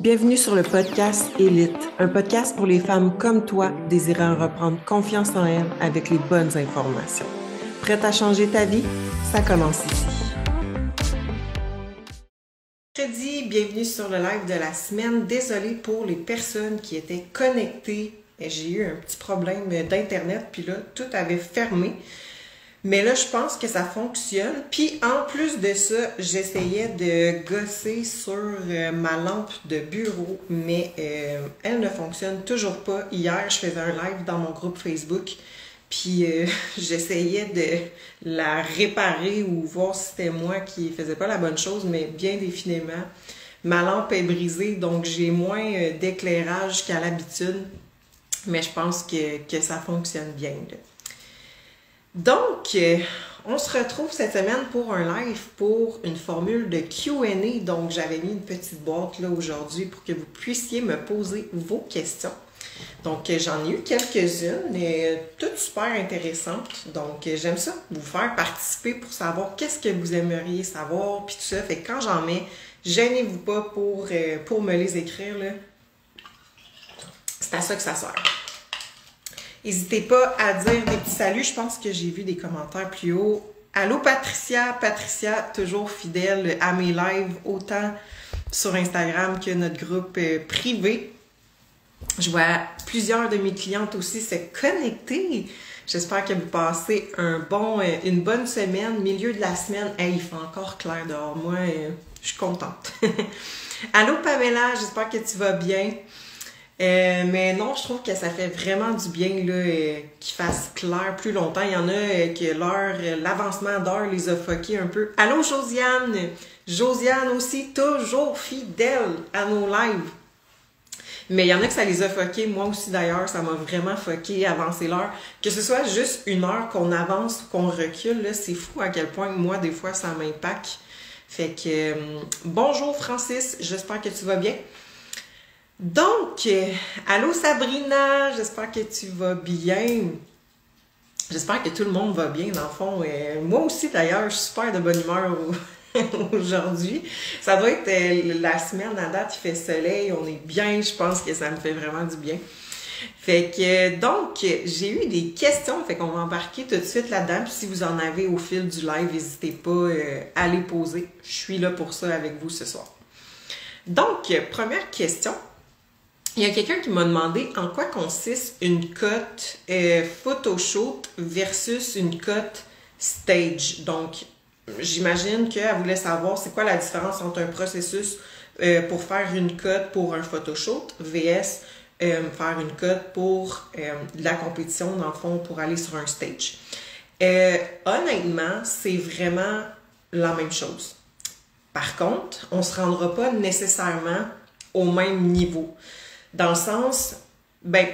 Bienvenue sur le podcast Élite, un podcast pour les femmes comme toi désirant reprendre confiance en elles avec les bonnes informations. Prête à changer ta vie? Ça commence ici. Mercredi, bienvenue sur le live de la semaine. Désolée pour les personnes qui étaient connectées. J'ai eu un petit problème d'Internet, puis là, tout avait fermé. Mais là, je pense que ça fonctionne. Puis, en plus de ça, j'essayais de gosser sur ma lampe de bureau, mais elle ne fonctionne toujours pas. Hier, je faisais un live dans mon groupe Facebook, puis j'essayais de la réparer ou voir si c'était moi qui faisais pas la bonne chose, mais bien définitivement, ma lampe est brisée, donc j'ai moins d'éclairage qu'à l'habitude, mais je pense que ça fonctionne bien, là. Donc, on se retrouve cette semaine pour un live pour une formule de Q&A. Donc, j'avais mis une petite boîte là aujourd'hui pour que vous puissiez me poser vos questions. Donc, j'en ai eu quelques-unes, toutes super intéressantes. Donc, j'aime ça, vous faire participer pour savoir qu'est-ce que vous aimeriez savoir, puis tout ça. Fait que quand j'en mets, gênez-vous pas pour me les écrire, là. C'est à ça que ça sert. N'hésitez pas à dire des petits saluts. Je pense que j'ai vu des commentaires plus haut. Allô Patricia. Patricia, toujours fidèle à mes lives, autant sur Instagram que notre groupe privé. Je vois plusieurs de mes clientes aussi se connecter. J'espère que vous passez une bonne semaine, milieu de la semaine. Hey, il fait encore clair dehors. Moi, je suis contente. Allô Pamela, j'espère que tu vas bien. Mais non, je trouve que ça fait vraiment du bien là, qu'il fasse clair plus longtemps. Il y en a que l'avancement d'heure les a fuckés un peu. Allô Josiane! Josiane aussi, toujours fidèle à nos lives. Mais il y en a que ça les a fuckés. Moi aussi d'ailleurs, ça m'a vraiment fucké avancer l'heure. Que ce soit juste une heure qu'on avance ou qu'on recule, là, c'est fou à quel point moi, des fois, ça m'impacte. Fait que bonjour Francis, j'espère que tu vas bien. Donc, allô Sabrina, j'espère que tu vas bien. J'espère que tout le monde va bien, dans le fond. Moi aussi, d'ailleurs, je suis super de bonne humeur aujourd'hui. Ça doit être la semaine à date, il fait soleil, on est bien, je pense que ça me fait vraiment du bien. Fait que, donc, j'ai eu des questions, fait qu'on va embarquer tout de suite là-dedans. Puis si vous en avez au fil du live, n'hésitez pas à les poser. Je suis là pour ça avec vous ce soir. Donc, première question. Il y a quelqu'un qui m'a demandé en quoi consiste une cote photoshoot versus une cote stage. Donc, j'imagine qu'elle voulait savoir c'est quoi la différence entre un processus pour faire une cote pour un photoshoot vs faire une cote pour de la compétition, dans le fond, pour aller sur un stage. Honnêtement, c'est vraiment la même chose. Par contre, on ne se rendra pas nécessairement au même niveau. Dans le sens,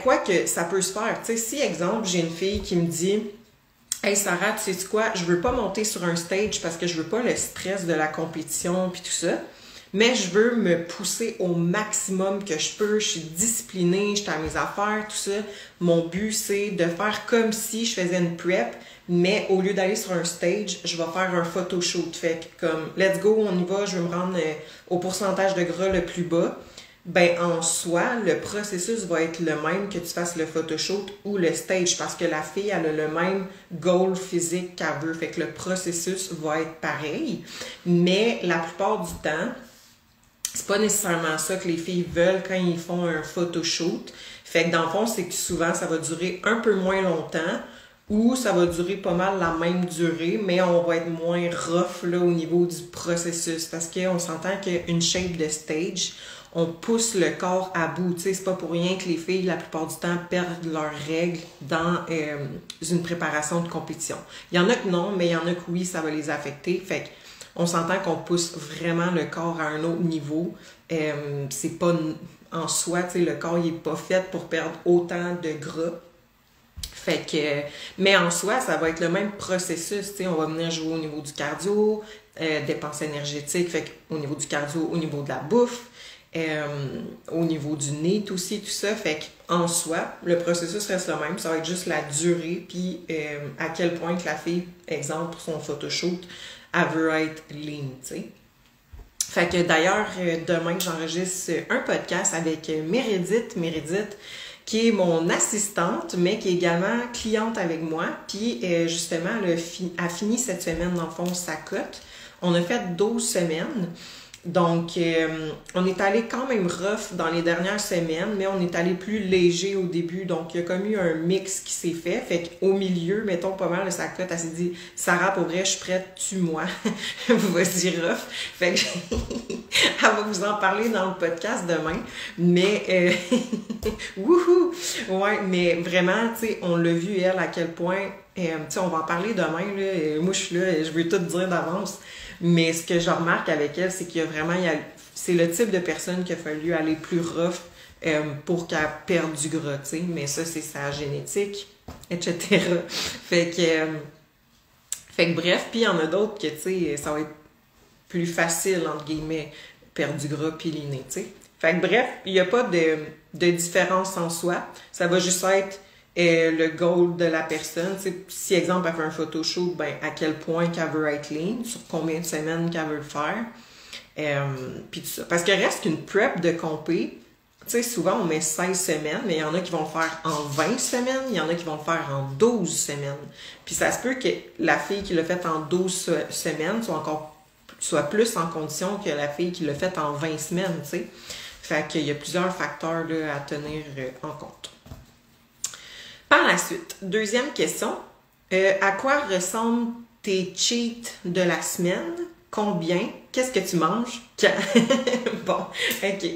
quoi que ça peut se faire. Tu sais, si, exemple, j'ai une fille qui me dit « Hey Sarah, tu sais quoi, je veux pas monter sur un stage parce que je veux pas le stress de la compétition puis tout ça, mais je veux me pousser au maximum que je peux, je suis disciplinée, je suis à mes affaires, tout ça. Mon but, c'est de faire comme si je faisais une prep, mais au lieu d'aller sur un stage, je vais faire un photoshoot. Fait que comme, let's go, on y va, je veux me rendre au pourcentage de gras le plus bas. » En soi, le processus va être le même que tu fasses le photoshoot ou le stage parce que la fille, elle a le même goal physique qu'elle veut. Fait que le processus va être pareil. Mais la plupart du temps, c'est pas nécessairement ça que les filles veulent quand ils font un photoshoot. Fait que dans le fond, c'est que souvent, ça va durer un peu moins longtemps ou ça va durer pas mal la même durée, mais on va être moins rough là, au niveau du processus parce qu'on s'entend qu'une shape de stage, on pousse le corps à bout. Tu sais, c'est pas pour rien que les filles, la plupart du temps, perdent leurs règles dans une préparation de compétition. Il y en a que non, mais il y en a que oui, ça va les affecter. Fait qu'on s'entend qu'on pousse vraiment le corps à un autre niveau. C'est pas en soi, tu sais, le corps, il est pas fait pour perdre autant de gras. Fait que, mais en soi, ça va être le même processus. Tu sais, on va venir jouer au niveau du cardio, dépenses énergétiques, fait qu'au niveau du cardio, au niveau de la bouffe, au niveau du nez aussi, tout ça. Fait qu'en soi, le processus reste le même. Ça va être juste la durée, puis à quel point que la fille, exemple, pour son photoshoot, elle veut être lean, tu sais. Fait que d'ailleurs, demain, j'enregistre un podcast avec Meredith, qui est mon assistante, mais qui est également cliente avec moi. Puis justement, elle a fini cette semaine, dans le fond, sa cote. On a fait 12 semaines. Donc, on est allé quand même rough dans les dernières semaines, mais on est allé plus léger au début. Donc, il y a comme eu un mix qui s'est fait. Fait qu'au milieu, mettons pas mal de sa cote, elle s'est dit « Sarah, pour vrai, je suis prête, tue-moi. » Vas-y rough. Fait que elle va vous en parler dans le podcast demain. Mais, wouhou! Ouais, mais vraiment, tu sais, on l'a vu, elle, à quel point... tu sais, on va en parler demain, là. Moi, je suis là, je veux tout dire d'avance. Mais ce que je remarque avec elle, c'est qu'il y a vraiment... c'est le type de personne qu'il a fallu aller plus rough pour qu'elle perde du gras, tu sais. Mais ça, c'est sa génétique, etc. Fait que bref, puis il y en a d'autres que, tu sais, ça va être plus facile, entre guillemets, perdre du gras puis liner, tu sais. Fait que bref, il n'y a pas de différence en soi. Ça va juste être le goal de la personne. T'sais, si, exemple, elle fait un photoshoot, ben, à quel point qu'elle veut être lean, sur combien de semaines qu'elle veut le faire, puis tout ça. Parce qu'il reste qu'une prep de compé, tu sais, souvent, on met 16 semaines, mais il y en a qui vont le faire en 20 semaines, il y en a qui vont le faire en 12 semaines. Puis ça se peut que la fille qui l'a fait en 12 semaines soit plus en condition que la fille qui l'a fait en 20 semaines, tu sais. Fait qu'il y a plusieurs facteurs là, à tenir en compte. Par la suite, deuxième question. À quoi ressemblent tes cheats de la semaine? Combien? Qu'est-ce que tu manges? Quand? Bon, OK.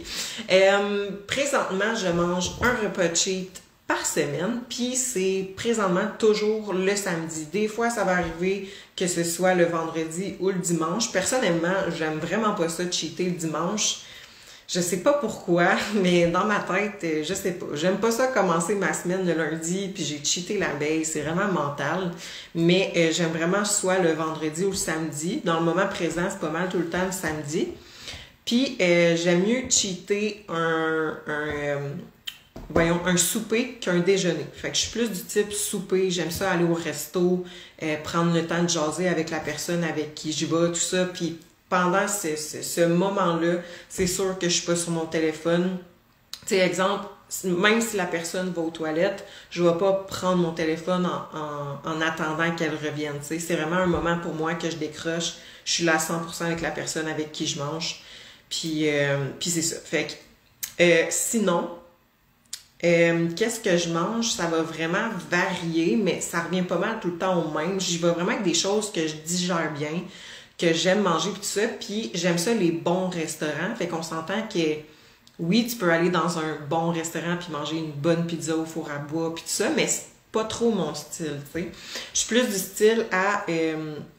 Présentement, je mange un repas cheat par semaine, puis c'est présentement toujours le samedi. Des fois, ça va arriver que ce soit le vendredi ou le dimanche. Personnellement, j'aime vraiment pas ça, cheater le dimanche. Je sais pas pourquoi, mais dans ma tête, je sais pas. J'aime pas ça commencer ma semaine le lundi, puis j'ai cheaté la veille. C'est vraiment mental. Mais j'aime vraiment soit le vendredi ou le samedi. Dans le moment présent, c'est pas mal tout le temps le samedi. Puis j'aime mieux cheater un souper qu'un déjeuner. Fait que je suis plus du type souper. J'aime ça aller au resto, prendre le temps de jaser avec la personne avec qui je vais, tout ça, puis pendant ce moment-là, c'est sûr que je suis pas sur mon téléphone. Tu sais, exemple, même si la personne va aux toilettes, je vais pas prendre mon téléphone en attendant qu'elle revienne. Tu sais, c'est vraiment un moment pour moi que je décroche. Je suis là à 100% avec la personne avec qui je mange. Puis c'est ça. Fait que, sinon, qu'est-ce que je mange? Ça va vraiment varier, mais ça revient pas mal tout le temps au même. J'y vais vraiment avec des choses que je digère bien, que j'aime manger puis tout ça, puis j'aime ça les bons restaurants, fait qu'on s'entend que oui, tu peux aller dans un bon restaurant puis manger une bonne pizza au four à bois puis tout ça, mais c'est pas trop mon style, tu sais. Je suis plus du style à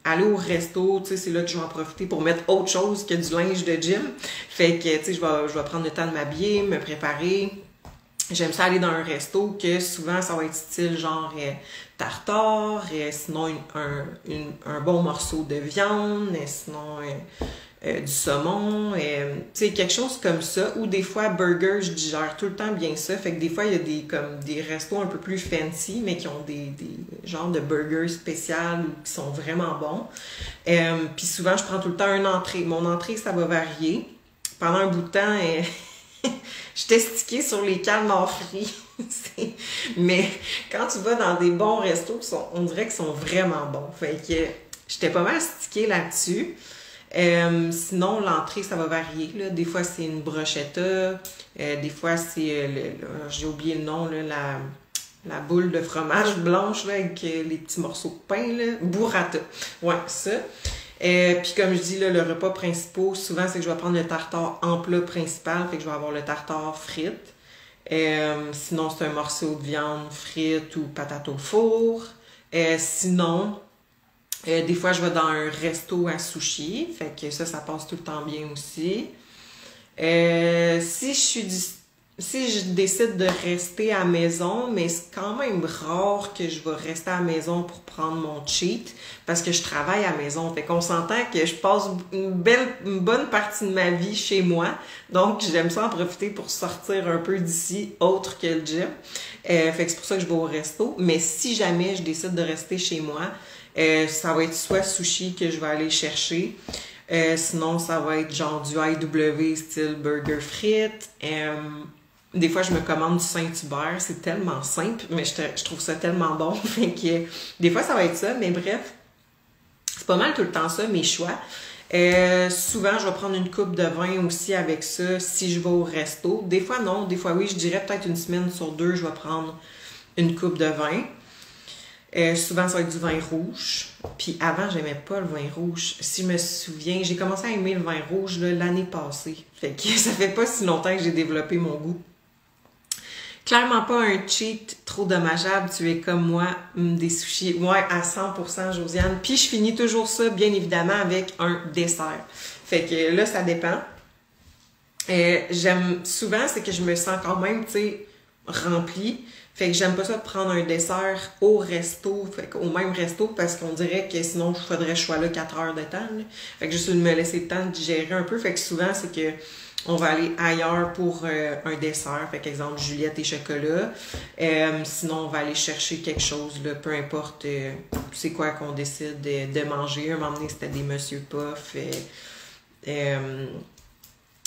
aller au resto, tu sais, c'est là que je vais en profiter pour mettre autre chose que du linge de gym, fait que, tu sais, je vais prendre le temps de m'habiller, me préparer. J'aime ça aller dans un resto que souvent ça va être style genre tartare, sinon un bon morceau de viande, sinon du saumon, tu sais, quelque chose comme ça. Ou des fois, burger, je digère tout le temps bien ça. Fait que des fois, il y a des restos un peu plus fancy, mais qui ont des genres de burgers spéciaux qui sont vraiment bons. Puis souvent, je prends tout le temps une entrée. Mon entrée, ça va varier. Pendant un bout de temps... J'étais stickée sur les calmars frits. Mais quand tu vas dans des bons restos, on dirait qu'ils sont vraiment bons. Fait que j'étais pas mal stickée là-dessus. Sinon, l'entrée, ça va varier. Là. Des fois, c'est une brochetta. Des fois, c'est... j'ai oublié le nom, là, la boule de fromage blanche là, avec les petits morceaux de pain. Là. Burrata. Ouais, ça. Puis comme je dis, là, le repas principal, souvent, c'est que je vais prendre le tartare en plat principal, fait que je vais avoir le tartare frites. Sinon, c'est un morceau de viande frite ou patate au four. Sinon, des fois, je vais dans un resto à sushi, fait que ça passe tout le temps bien aussi. Si je décide de rester à la maison, mais c'est quand même rare que je vais rester à la maison pour prendre mon cheat, parce que je travaille à la maison. Fait qu'on s'entend que je passe une bonne partie de ma vie chez moi, donc j'aime ça en profiter pour sortir un peu d'ici, autre que le gym. Fait que c'est pour ça que je vais au resto. Mais si jamais je décide de rester chez moi, ça va être soit sushi que je vais aller chercher, Sinon, ça va être genre du IW style burger frites. Des fois, je me commande du Saint-Hubert. C'est tellement simple, mais je trouve ça tellement bon. Fait que, des fois, ça va être ça. Mais bref, c'est pas mal tout le temps ça, mes choix. Souvent, je vais prendre une coupe de vin aussi avec ça si je vais au resto. Des fois, non. Des fois, oui. Je dirais peut-être une semaine sur deux, je vais prendre une coupe de vin. Souvent, ça va être du vin rouge. Puis avant, j'aimais pas le vin rouge. Si je me souviens, j'ai commencé à aimer le vin rouge l'année passée. Fait que ça fait pas si longtemps que j'ai développé mon goût. Clairement pas un cheat trop dommageable. Tu es comme moi, des sushis. Ouais, à 100%, Josiane. Puis je finis toujours ça, bien évidemment, avec un dessert. Fait que là, ça dépend. J'aime souvent, c'est que je me sens quand même, tu sais, remplie. Fait que j'aime pas ça de prendre un dessert au resto, fait qu'au même resto, parce qu'on dirait que sinon, il faudrait que je sois là 4 heures de temps. Là. Fait que juste de me laisser le temps de digérer un peu. Fait que souvent, c'est que on va aller ailleurs pour un dessert. Fait qu'exemple, Juliette et chocolat. Sinon, on va aller chercher quelque chose, là, peu importe c'est quoi qu'on décide de manger. Un moment donné, c'était des Monsieur Puff.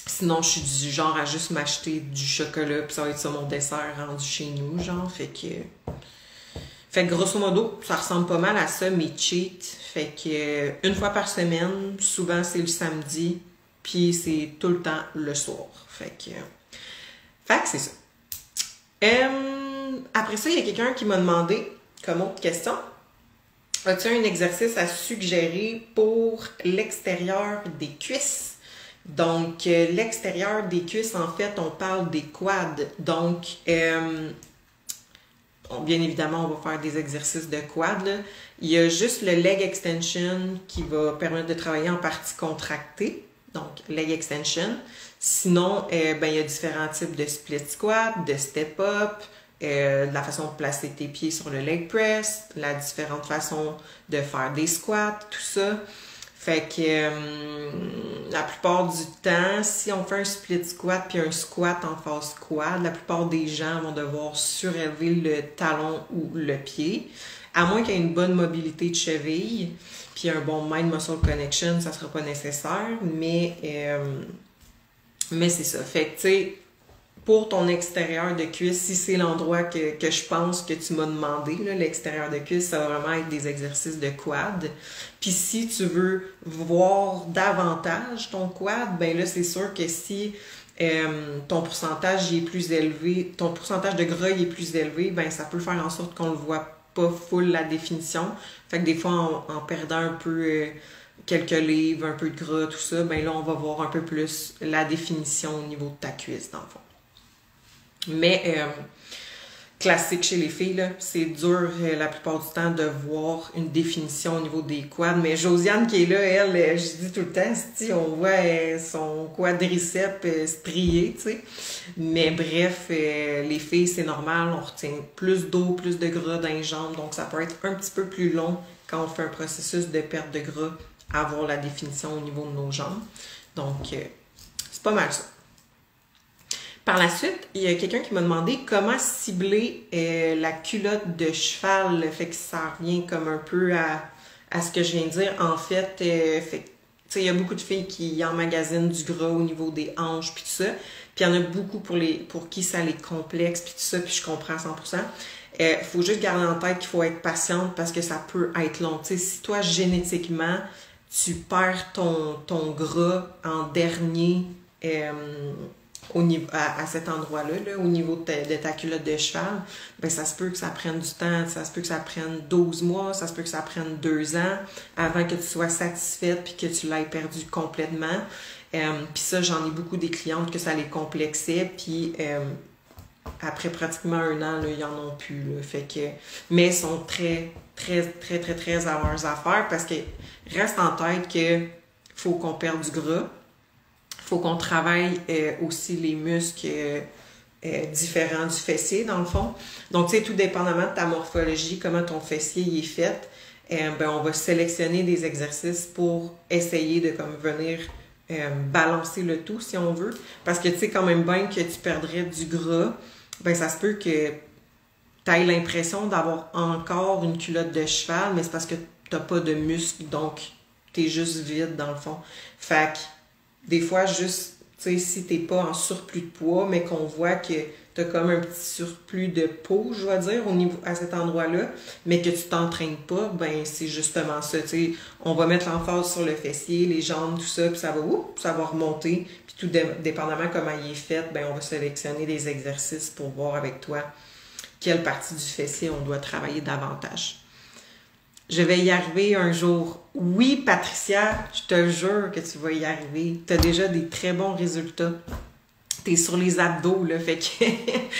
Sinon, je suis du genre à juste m'acheter du chocolat, puis ça va être ça mon dessert rendu chez nous, genre. Fait que grosso modo, ça ressemble pas mal à ça, mes cheats. Fait que une fois par semaine, souvent c'est le samedi, puis c'est tout le temps le soir. Fait que c'est ça. Après ça, il y a quelqu'un qui m'a demandé, comme autre question, as-tu un exercice à suggérer pour l'extérieur des cuisses? Donc, l'extérieur des cuisses, en fait, on parle des quads. Donc, bien évidemment, on va faire des exercices de quad. Là. Il y a juste le leg extension qui va permettre de travailler en partie contractée. Donc, leg extension. Sinon, il y a différents types de split squat, de step up, la façon de placer tes pieds sur le leg press, la différente façon de faire des squats, tout ça. Fait que la plupart du temps, si on fait un split squat puis un squat en face quad, la plupart des gens vont devoir surélever le talon ou le pied. À moins qu'il y ait une bonne mobilité de cheville puis un bon mind-muscle connection, ça ne sera pas nécessaire. Mais c'est ça. Fait que tu sais, pour ton extérieur de cuisse, si c'est l'endroit que je pense que tu m'as demandé, l'extérieur de cuisse, ça va vraiment être des exercices de quad. Puis si tu veux voir davantage ton quad, ben là, c'est sûr que si ton pourcentage est plus élevé, ton pourcentage de gras est plus élevé, ben ça peut faire en sorte qu'on ne voit pas full la définition. Fait que des fois, en perdant un peu quelques livres, un peu de gras, tout ça, ben là, on va voir un peu plus la définition au niveau de ta cuisse, dans le fond. Mais classique chez les filles, là, c'est dur la plupart du temps de voir une définition au niveau des quads. Mais Josiane qui est là, elle, je dis tout le temps, si on voit son quadriceps strié, tu sais. Mais bref, les filles, c'est normal, on retient plus d'eau, plus de gras dans les jambes, donc ça peut être un petit peu plus long quand on fait un processus de perte de gras à avoir la définition au niveau de nos jambes. Donc, c'est pas mal ça. Par la suite, il y a quelqu'un qui m'a demandé comment cibler la culotte de cheval. Fait que ça revient comme un peu à ce que je viens de dire. En fait, il y a beaucoup de filles qui emmagasinent du gras au niveau des hanches puis tout ça. Puis il y en a beaucoup pour qui ça les complexe puis tout ça, puis je comprends à 100%. Faut juste garder en tête qu'il faut être patiente parce que ça peut être long. T'sais, si toi, génétiquement, tu perds ton gras en dernier à cet endroit-là, au niveau de ta culotte de cheval, ben ça se peut que ça prenne du temps, ça se peut que ça prenne 12 mois, ça se peut que ça prenne 2 ans avant que tu sois satisfaite puis que tu l'aies perdu complètement. Puis ça, j'en ai beaucoup des clientes que ça les complexait, puis après pratiquement 1 an, là, ils en ont plus. Là, fait que, mais ils sont très, très, très, très, très à leurs affaires parce que reste en tête que faut qu'on perde du gras. Faut qu'on travaille aussi les muscles différents du fessier, dans le fond. Donc, tu sais, tout dépendamment de ta morphologie, comment ton fessier y est fait, on va sélectionner des exercices pour essayer de comme venir balancer le tout, si on veut. Parce que, tu sais, quand même bien que tu perdrais du gras, ben ça se peut que tu aies l'impression d'avoir encore une culotte de cheval, mais c'est parce que tu n'as pas de muscle, donc t'es juste vide dans le fond. Fait que des fois, juste, tu sais, si t'es pas en surplus de poids, mais qu'on voit que t'as comme un petit surplus de peau, je vais dire, au niveau, à cet endroit-là, mais que tu t'entraînes pas, ben c'est justement ça, tu sais. On va mettre l'emphase sur le fessier, les jambes, tout ça, puis ça va remonter. Puis tout dépendamment comment il est fait, ben on va sélectionner des exercices pour voir avec toi quelle partie du fessier on doit travailler davantage. Je vais y arriver un jour. Oui, Patricia, je te jure que tu vas y arriver. Tu as déjà des très bons résultats. Tu es sur les abdos, là. Fait que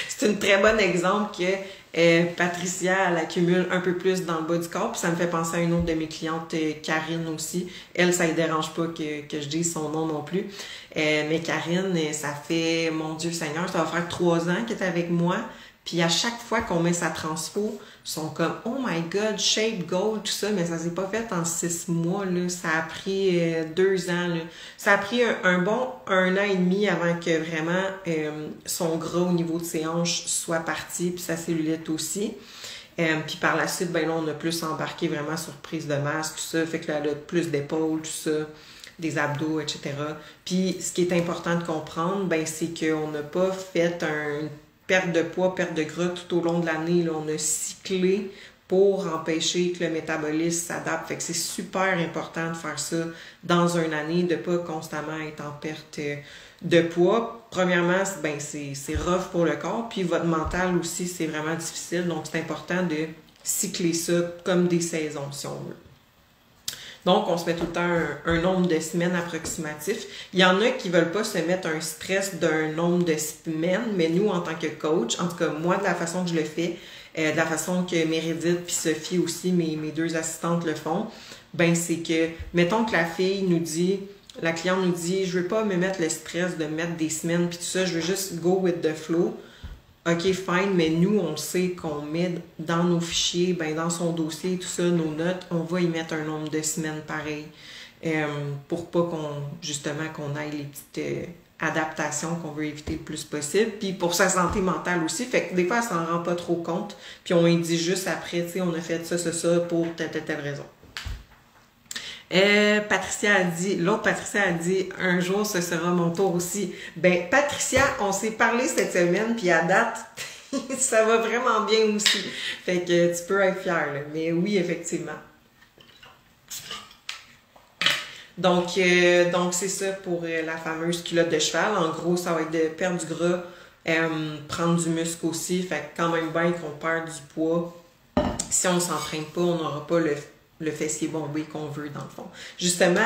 c'est un très bon exemple que Patricia, elle accumule un peu plus dans le bas du corps. Puis ça me fait penser à une autre de mes clientes, Karine aussi. Elle, ça ne dérange pas que je dise son nom non plus. Mais Karine, ça fait, mon Dieu Seigneur, ça va faire 3 ans qu'elle est avec moi. Puis à chaque fois qu'on met sa transfo, ils sont comme « Oh my God, shape, goal, tout ça », mais ça s'est pas fait en 6 mois, là. Ça a pris 2 ans, là. Ça a pris un bon 1 an et demi avant que vraiment son gras au niveau de ses hanches soit parti, puis sa cellulite aussi. Puis par la suite, ben là, on a plus embarqué vraiment sur prise de masse, tout ça, fait que là, elle a plus d'épaules, tout ça, des abdos, etc. Puis ce qui est important de comprendre, ben c'est qu'on n'a pas fait une perte de poids, perte de gras tout au long de l'année. Là, on a cyclé pour empêcher que le métabolisme s'adapte. Fait que c'est super important de faire ça dans une année, de pas constamment être en perte de poids. Premièrement, ben c'est rough pour le corps, puis votre mental aussi, c'est vraiment difficile. Donc, c'est important de cycler ça comme des saisons, si on veut. Donc, on se met tout le temps un nombre de semaines approximatif. Il y en a qui veulent pas se mettre un stress d'un nombre de semaines, mais nous, en tant que coach, en tout cas, moi, de la façon que je le fais, de la façon que Meredith puis Sophie aussi, mes 2 assistantes le font, ben c'est que, mettons que la cliente nous dit, je veux pas me mettre le stress de mettre des semaines puis tout ça, je veux juste go with the flow. OK, fine, mais nous, on sait qu'on met dans nos fichiers, ben dans son dossier, tout ça, nos notes, on va y mettre un nombre de semaines pareil pour pas qu'on aille les petites adaptations qu'on veut éviter le plus possible. Puis pour sa santé mentale aussi, fait que des fois, elle s'en rend pas trop compte. Puis on lui dit juste après, tu sais, on a fait ça pour telle raison. L'autre Patricia a dit, un jour ce sera mon tour aussi. Ben, Patricia, on s'est parlé cette semaine, puis à date, ça va vraiment bien aussi. Fait que tu peux être fière, là. Mais oui, effectivement. Donc c'est ça pour la fameuse culotte de cheval. En gros, ça va être de perdre du gras, prendre du muscle aussi. Fait que quand même bien qu'on perd du poids, si on ne s'entraîne pas, on n'aura pas le fessier bombé qu'on veut, dans le fond. Justement,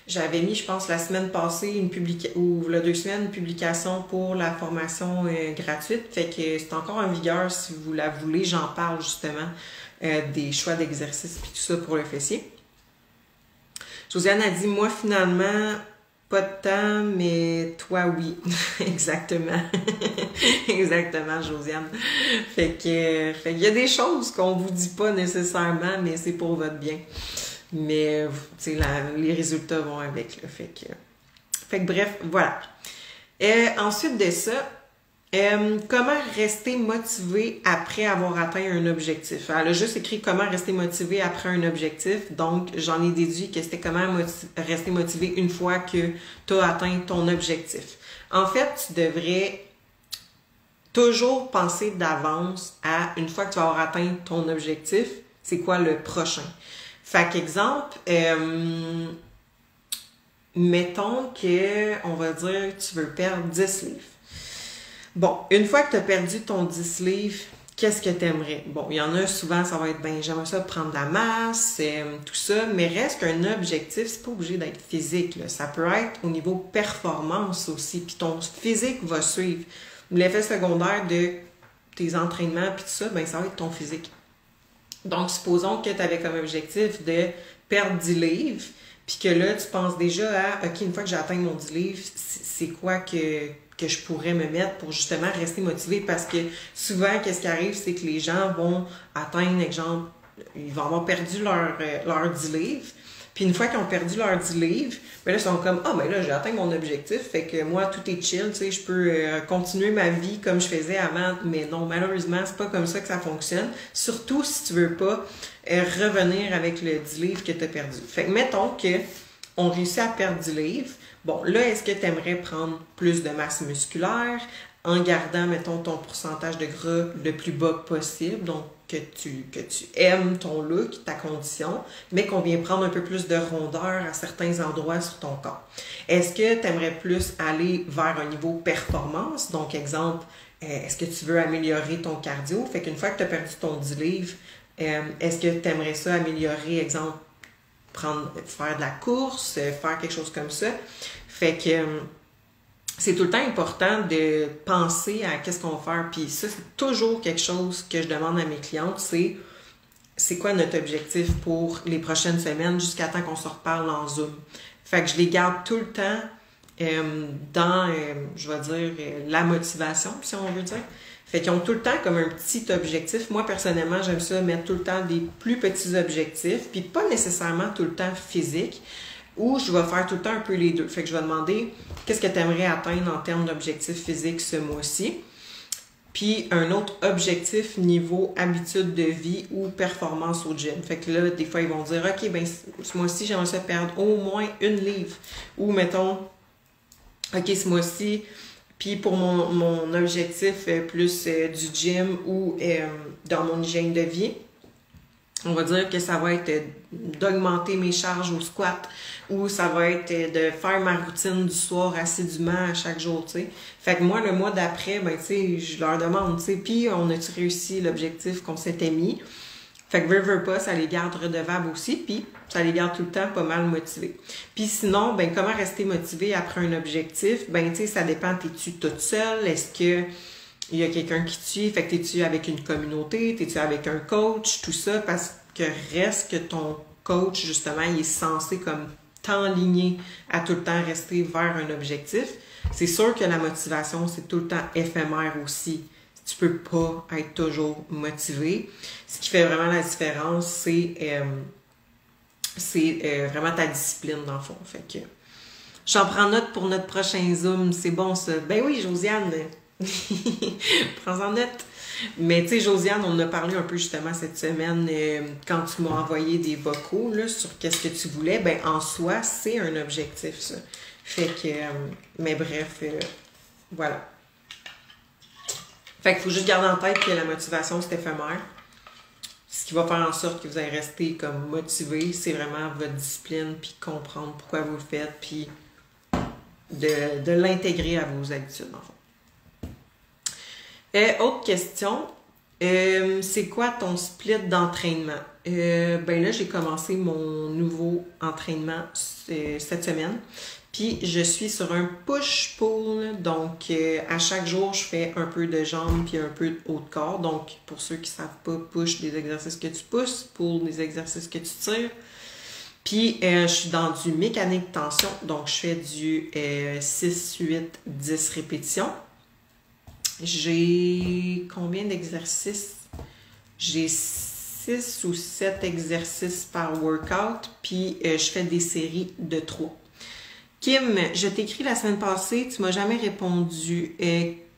j'avais mis, je pense, la semaine passée, ou là, 2 semaines, une publication pour la formation gratuite. Fait que c'est encore en vigueur si vous la voulez. J'en parle, justement, des choix d'exercices et tout ça pour le fessier. Josiane a dit, moi, finalement, pas de temps, mais toi, oui. Exactement. Exactement, Josiane. Fait que y a des choses qu'on vous dit pas nécessairement, mais c'est pour votre bien. Mais, tu sais, les résultats vont avec, là. Fait que bref, voilà. Ensuite de ça, comment rester motivé après avoir atteint un objectif? Elle a juste écrit comment rester motivé après un objectif. Donc, j'en ai déduit que c'était comment rester motivé une fois que tu as atteint ton objectif. En fait, tu devrais toujours penser d'avance à une fois que tu vas avoir atteint ton objectif, c'est quoi le prochain? Fait qu'exemple, mettons que, on va dire, tu veux perdre 10 livres. Bon, une fois que tu as perdu ton 10 livres, qu'est-ce que tu aimerais? Bon, il y en a souvent, ça va être, ben j'aimerais ça prendre de la masse, tout ça, mais reste qu'un objectif, c'est pas obligé d'être physique, là. Ça peut être au niveau performance aussi, puis ton physique va suivre. L'effet secondaire de tes entraînements, puis tout ça, ben ça va être ton physique. Donc, supposons que tu avais comme objectif de perdre 10 livres, puis que là, tu penses déjà à, OK, une fois que j'ai atteint mon 10 livres, c'est quoi que je pourrais me mettre pour justement rester motivée, parce que souvent, qu'est-ce qui arrive, c'est que les gens vont atteindre, exemple, ils vont avoir perdu leur 10 livres, Puis une fois qu'ils ont perdu leurs 10 livres, ben là, ils sont comme, ah, ben là, j'ai atteint mon objectif, fait que moi, tout est chill, tu sais, je peux continuer ma vie comme je faisais avant. Mais non, malheureusement, c'est pas comme ça que ça fonctionne. Surtout si tu veux pas revenir avec le 10 livres que tu as perdu. Fait que mettons que on réussit à perdre 10 livres. Bon, là, est-ce que tu aimerais prendre plus de masse musculaire en gardant, mettons, ton pourcentage de gras le plus bas possible, donc que tu aimes ton look, ta condition, mais qu'on vient prendre un peu plus de rondeur à certains endroits sur ton corps. Est-ce que tu aimerais plus aller vers un niveau performance? Donc, exemple, est-ce que tu veux améliorer ton cardio? Fait qu'une fois que tu as perdu ton 10 livres, est-ce que tu aimerais ça améliorer, exemple, faire de la course, faire quelque chose comme ça? Fait que c'est tout le temps important de penser à qu'est-ce qu'on va faire. Puis ça, c'est toujours quelque chose que je demande à mes clientes, c'est quoi notre objectif pour les prochaines semaines jusqu'à temps qu'on se reparle en Zoom. Fait que je les garde tout le temps dans, je vais dire, la motivation, si on veut dire. Fait qu'ils ont tout le temps comme un petit objectif. Moi, personnellement, j'aime ça mettre tout le temps des plus petits objectifs, puis pas nécessairement tout le temps physique, où je vais faire tout le temps un peu les deux. Fait que je vais demander qu'est-ce que tu aimerais atteindre en termes d'objectifs physiques ce mois-ci, puis un autre objectif niveau habitude de vie ou performance au gym. Fait que là, des fois, ils vont dire, OK, ben ce mois-ci, j'aimerais ça perdre au moins 1 livre. Ou mettons, OK, ce mois-ci, puis pour mon objectif plus du gym ou dans mon hygiène de vie, on va dire que ça va être d'augmenter mes charges au squat ou ça va être de faire ma routine du soir assidûment à chaque jour, tu sais. Fait que moi, le mois d'après, ben, tu sais, je leur demande, tu sais, puis on a-tu réussi l'objectif qu'on s'était mis? Fait que veux pas, ça les garde redevables aussi, puis ça les garde tout le temps pas mal motivés. Puis sinon, ben comment rester motivé après un objectif? Ben, tu sais, ça dépend, t'es-tu toute seule? Est-ce que il y a quelqu'un qui te suit? Fait que t'es-tu avec une communauté? T'es-tu avec un coach? Tout ça, parce que reste que ton coach, justement, il est censé comme t'enligner à tout le temps rester vers un objectif. C'est sûr que la motivation, c'est tout le temps éphémère aussi. Tu peux pas être toujours motivé. Ce qui fait vraiment la différence, c'est vraiment ta discipline, dans le fond. Fait que j'en prends note pour notre prochain Zoom. C'est bon, ça. Ben oui, Josiane. Prends-en note. Mais tu sais, Josiane, on a parlé un peu justement cette semaine quand tu m'as envoyé des vocaux là, sur qu'est-ce que tu voulais. Ben en soi, c'est un objectif, ça. Fait que, mais bref, voilà. Fait qu'il faut juste garder en tête que la motivation, c'est éphémère. Ce qui va faire en sorte que vous allez rester comme motivé, c'est vraiment votre discipline, puis comprendre pourquoi vous le faites, puis de l'intégrer à vos habitudes, en fait. Autre question, c'est quoi ton split d'entraînement? Ben là, j'ai commencé mon nouveau entraînement cette semaine. Puis je suis sur un push-pull, donc à chaque jour, je fais un peu de jambes puis un peu de haut de corps. Donc pour ceux qui ne savent pas, push des exercices que tu pousses, pull des exercices que tu tires. Puis je suis dans du mécanique tension, donc je fais du 6, 8, 10 répétitions. J'ai combien d'exercices? J'ai 6 ou 7 exercices par workout, puis je fais des séries de 3. Kim, je t'ai écrit la semaine passée, tu m'as jamais répondu.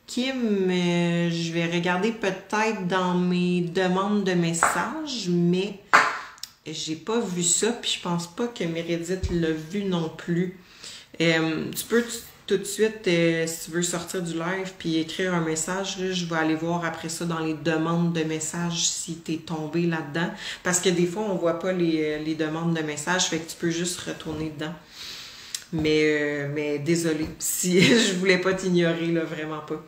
Kim, je vais regarder peut-être dans mes demandes de messages, mais j'ai pas vu ça, puis je pense pas que Meredith l'a vu non plus. Tu peux tout de suite, si tu veux sortir du live puis écrire un message, là, je vais aller voir après ça dans les demandes de messages si tu es tombé là-dedans. Parce que des fois, on voit pas les demandes de messages, fait que tu peux juste retourner dedans. Mais désolé si je voulais pas t'ignorer, là, vraiment pas.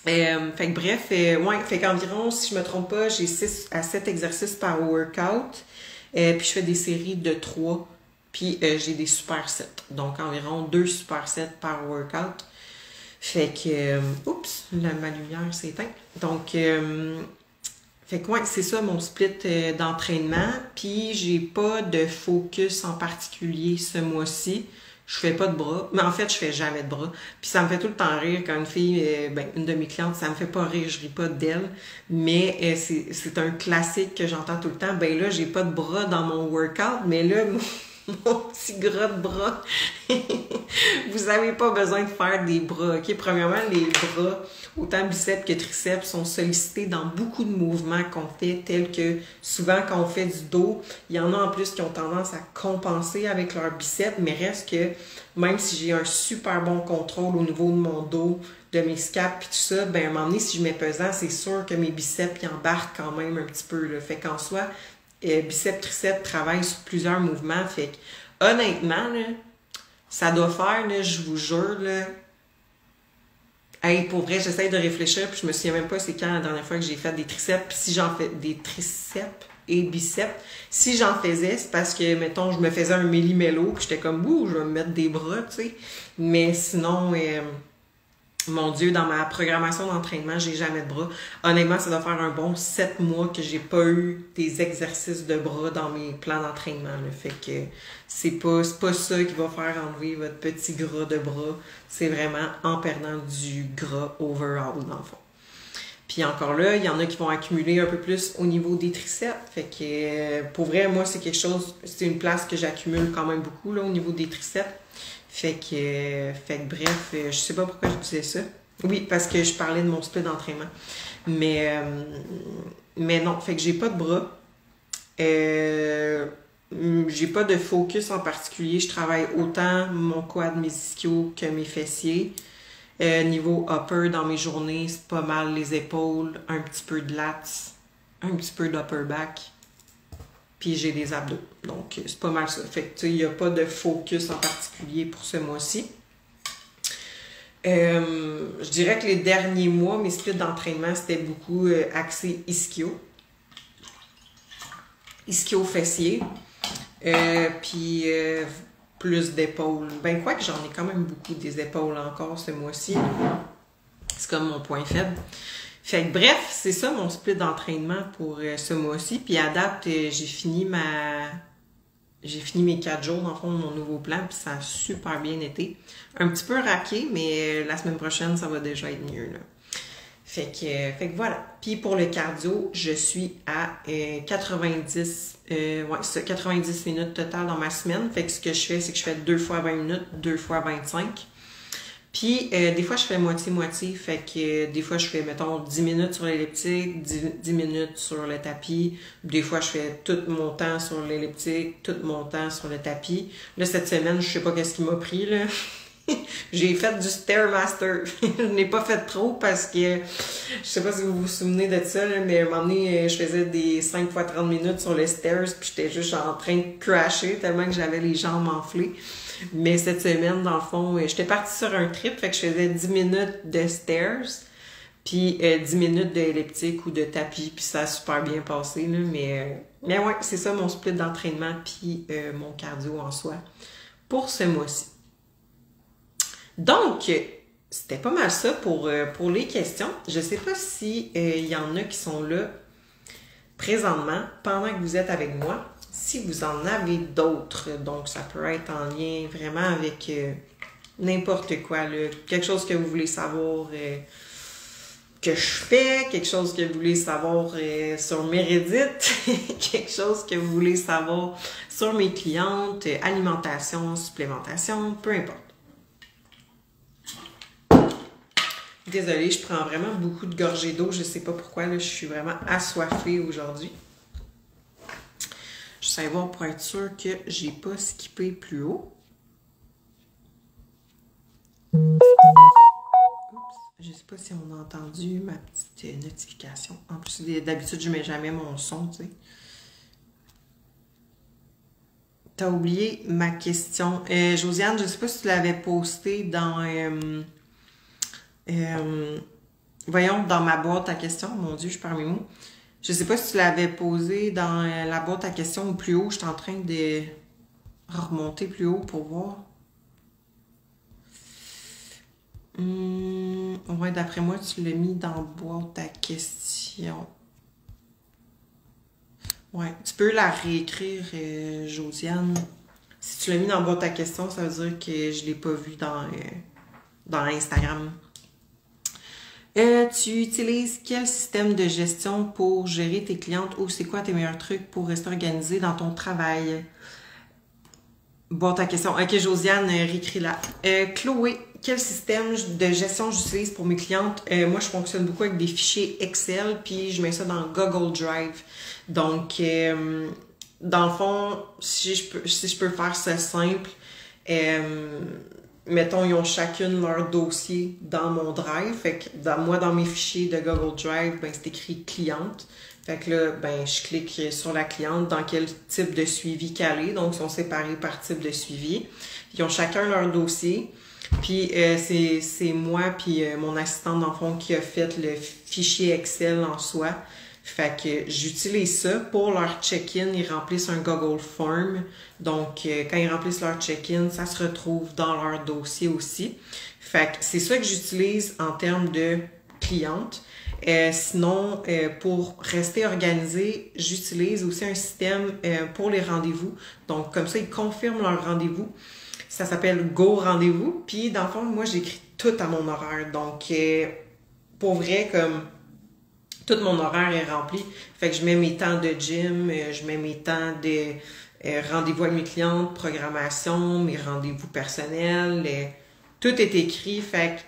Fait que bref, ouais, fait qu'environ, si je me trompe pas, j'ai 6 à 7 exercices par workout. Puis je fais des séries de 3. Puis j'ai des supersets. Donc environ 2 supersets par workout. Fait que, oups, ma lumière s'est éteinte. Donc, fait que ouais, c'est ça mon split d'entraînement. Puis j'ai pas de focus en particulier ce mois-ci. Je fais pas de bras, mais en fait, je fais jamais de bras. Puis ça me fait tout le temps rire quand une fille, une de mes clientes, ça me fait pas rire, je ris pas d'elle, mais c'est un classique que j'entends tout le temps. Ben là, j'ai pas de bras dans mon workout, mais là, mon petit gras de bras, vous avez pas besoin de faire des bras, ok? Premièrement, les bras, autant biceps que triceps, sont sollicités dans beaucoup de mouvements qu'on fait, tels que souvent quand on fait du dos, il y en a en plus qui ont tendance à compenser avec leur biceps, mais reste que même si j'ai un super bon contrôle au niveau de mon dos, de mes scaps et tout ça, ben à un moment donné, si je mets pesant, c'est sûr que mes biceps ils embarquent quand même un petit peu, là. Fait qu'en soi, biceps, triceps travaillent sur plusieurs mouvements. Fait que, honnêtement, là, ça doit faire, là, je vous jure, là. Hey, pour vrai, j'essaie de réfléchir, puis je me souviens même pas c'est quand la dernière fois que j'ai fait des triceps, puis si j'en fais des triceps et biceps, si j'en faisais, c'est parce que, mettons, je me faisais un méli-mélo, puis j'étais comme, ouh, je vais me mettre des bras, tu sais. Mais sinon, mon Dieu, dans ma programmation d'entraînement, j'ai jamais de bras. Honnêtement, ça doit faire un bon 7 mois que j'ai pas eu des exercices de bras dans mes plans d'entraînement. Là. Fait que c'est pas ça qui va faire enlever votre petit gras de bras. C'est vraiment en perdant du gras overall, dans le fond. Puis encore là, il y en a qui vont accumuler un peu plus au niveau des triceps. Fait que pour vrai, moi, c'est une place que j'accumule quand même beaucoup là, au niveau des triceps. Fait que bref, je sais pas pourquoi je disais ça. Oui, parce que je parlais de mon split d'entraînement. Mais non, fait que j'ai pas de bras. J'ai pas de focus en particulier. Je travaille autant mon quad, mes ischios que mes fessiers. Niveau upper, dans mes journées, c'est pas mal les épaules, un petit peu de lats, un petit peu d'upper back. Puis j'ai des abdos. Donc, c'est pas mal ça. Fait que, tu sais, il n'y a pas de focus en particulier pour ce mois-ci. Je dirais que les derniers mois, mes splits d'entraînement, c'était beaucoup axé ischio. Ischio-fessier. Puis plus d'épaules. Ben, quoi que j'en ai quand même beaucoup des épaules encore ce mois-ci. C'est comme mon point faible. Fait que bref, c'est ça mon split d'entraînement pour ce mois-ci. Puis à date, j'ai fini mes 4 jours dans le fond de mon nouveau plan, puis ça a super bien été. Un petit peu raqué, mais la semaine prochaine, ça va déjà être mieux, là. Fait que voilà. Puis pour le cardio, je suis à 90 minutes total dans ma semaine. Fait que ce que je fais, c'est que je fais 2 fois 20 minutes, 2 fois 25. Puis, des fois, je fais moitié-moitié. Fait que des fois, je fais, mettons, 10 minutes sur l'elliptique, 10 minutes sur le tapis. Des fois, je fais tout mon temps sur l'elliptique, tout mon temps sur le tapis. Là, cette semaine, je sais pas qu'est-ce qui m'a pris, là. J'ai fait du Stairmaster. Je n'ai pas fait trop parce que, je sais pas si vous vous souvenez de ça, là, mais à un moment donné, je faisais des 5 fois 30 minutes sur les stairs, puis j'étais juste en train de crasher tellement que j'avais les jambes enflées. Mais cette semaine, dans le fond, j'étais partie sur un trip, fait que je faisais 10 minutes de stairs, puis 10 minutes d'elliptique ou de tapis, puis ça a super bien passé, là, mais ouais, c'est ça mon split d'entraînement, puis mon cardio en soi pour ce mois-ci. Donc, c'était pas mal ça pour les questions. Je sais pas si y en a qui sont là présentement, pendant que vous êtes avec moi. Si vous en avez d'autres, donc ça peut être en lien vraiment avec n'importe quoi, là. Quelque chose que vous voulez savoir que je fais, quelque chose que vous voulez savoir sur Meredith, quelque chose que vous voulez savoir sur mes clientes, alimentation, supplémentation, peu importe. Désolée, je prends vraiment beaucoup de gorgées d'eau, je sais pas pourquoi, là, je suis vraiment assoiffée aujourd'hui. Je sais voir pour être sûre que j'ai pas skippé plus haut. Oups, je sais pas si on a entendu ma petite notification. En plus, d'habitude, je mets jamais mon son, tu sais. T'as oublié ma question. Josiane, je sais pas si tu l'avais posté dans... voyons, dans ma boîte à questions. Mon Dieu, je perds mes mots. Je sais pas si tu l'avais posé dans la boîte à questions ou plus haut. Je suis en train de remonter plus haut pour voir. Ouais, d'après moi, tu l'as mis dans la boîte à questions. Ouais, tu peux la réécrire, Josiane. Si tu l'as mis dans le boîte à questions, ça veut dire que je l'ai pas vu dans Instagram. Tu utilises quel système de gestion pour gérer tes clientes ou c'est quoi tes meilleurs trucs pour rester organisé dans ton travail? Boîte à questions. Ok, Josiane, réécris-la. Chloé, quel système de gestion j'utilise pour mes clientes? Moi, je fonctionne beaucoup avec des fichiers Excel, puis je mets ça dans Google Drive. Donc, dans le fond, si je peux faire ça simple, mettons, ils ont chacune leur dossier dans mon Drive. Fait que dans mes fichiers de Google Drive, ben, c'est écrit cliente. Fait que là, ben, je clique sur la cliente, dans quel type de suivi qu'elle est. Donc, ils sont séparés par type de suivi. Ils ont chacun leur dossier. Puis, c'est moi puis mon assistante, dans le fond, qui a fait le fichier Excel en soi. Fait que j'utilise ça pour leur check-in. Ils remplissent un Google Form. Donc, quand ils remplissent leur check-in, ça se retrouve dans leur dossier aussi. Fait que c'est ça que j'utilise en termes de cliente. Sinon, pour rester organisé, j'utilise aussi un système pour les rendez-vous. Donc, comme ça, ils confirment leur rendez-vous. Ça s'appelle Go Rendez-vous. Puis, dans le fond, moi, j'écris tout à mon horaire. Donc, pour vrai, comme tout mon horaire est rempli. Fait que je mets mes temps de gym, je mets mes temps de rendez-vous avec mes clientes, programmation, mes rendez-vous personnels. Tout est écrit. Fait que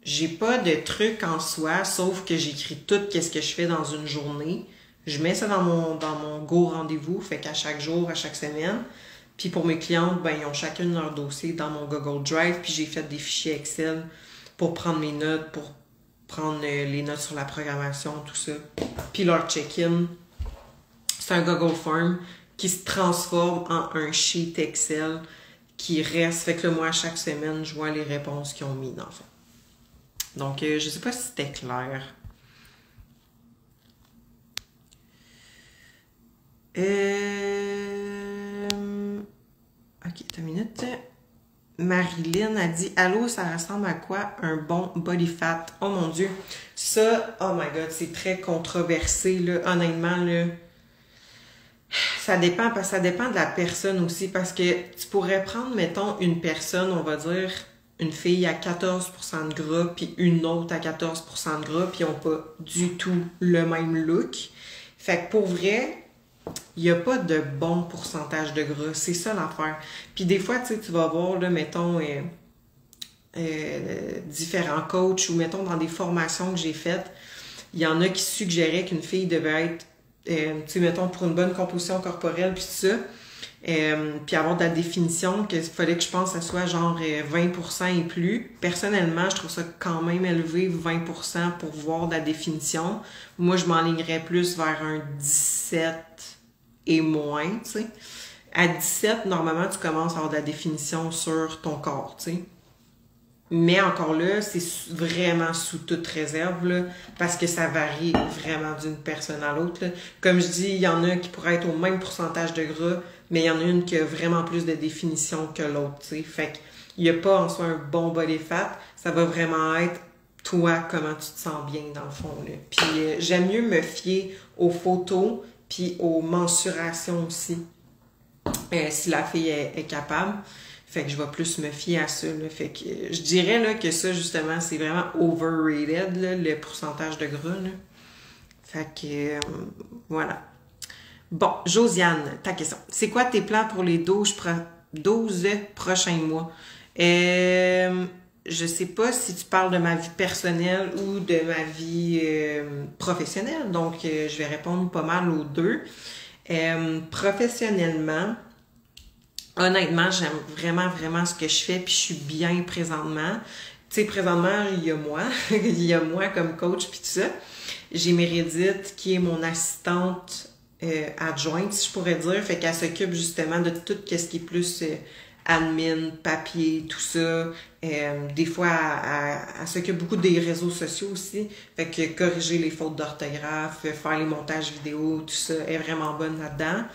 j'ai pas de truc en soi, sauf que j'écris tout qu'est-ce que je fais dans une journée. Je mets ça dans mon Go Rendez-vous, fait qu'à chaque jour, à chaque semaine. Puis pour mes clientes, ben ils ont chacune leur dossier dans mon Google Drive, puis j'ai fait des fichiers Excel pour prendre mes notes, pour prendre les notes sur la programmation, tout ça. Puis leur check-in, c'est un Google Form qui se transforme en un sheet Excel qui reste. Fait que là, moi, à chaque semaine, je vois les réponses qu'ils ont mis dans le fond. Donc, je sais pas si c'était clair. Ok, attends une minute. Marilyn a dit « Allô, ça ressemble à quoi un bon body fat? » Oh mon Dieu! Ça, oh my God, c'est très controversé, là. Honnêtement, là. Ça dépend, parce que ça dépend de la personne aussi. Parce que tu pourrais prendre, mettons, une personne, on va dire, une fille à 14% de gras, puis une autre à 14% de gras, puis ils n'ont pas du tout le même look. Fait que pour vrai, il n'y a pas de bon pourcentage de gras. C'est ça l'affaire. Puis des fois, tu vas voir, là, mettons, différents coachs ou, mettons, dans des formations que j'ai faites, il y en a qui suggéraient qu'une fille devait être, tu sais, mettons, pour une bonne composition corporelle, puis tout ça, puis avoir de la définition, qu'il fallait que je pense que ça soit genre 20% et plus. Personnellement, je trouve ça quand même élevé, 20% pour voir de la définition. Moi, je m'enlignerais plus vers un 17 et moins, tu sais. À 17, normalement, tu commences à avoir de la définition sur ton corps, tu sais. Mais encore là, c'est vraiment sous toute réserve, là, parce que ça varie vraiment d'une personne à l'autre, là. Comme je dis, il y en a qui pourraient être au même pourcentage de gras, mais il y en a une qui a vraiment plus de définition que l'autre, tu sais. Fait qu'il n'y a pas en soi un bon body fat, ça va vraiment être toi, comment tu te sens bien dans le fond, là. Puis j'aime mieux me fier aux photos, puis aux mensurations aussi, si la fille est capable. Fait que je vais plus me fier à ça, là. Fait que je dirais là, que ça, justement, c'est vraiment overrated, là, le pourcentage de gras, là. Fait que, voilà. Bon, Josiane, ta question. C'est quoi tes plans pour les 12 prochains mois? Je sais pas si tu parles de ma vie personnelle ou de ma vie professionnelle, donc je vais répondre pas mal aux deux. Professionnellement, honnêtement, j'aime vraiment, vraiment ce que je fais, puis je suis bien présentement. Tu sais, présentement, il y a moi. Il y a moi comme coach, puis tout ça. J'ai Meredith, qui est mon assistante adjointe, si je pourrais dire. Fait qu'elle s'occupe justement de tout ce qui est plus admin, papier, tout ça. Des fois, elle s'occupe beaucoup des réseaux sociaux aussi. Fait que corriger les fautes d'orthographe, faire les montages vidéo, tout ça, elle est vraiment bonne là-dedans.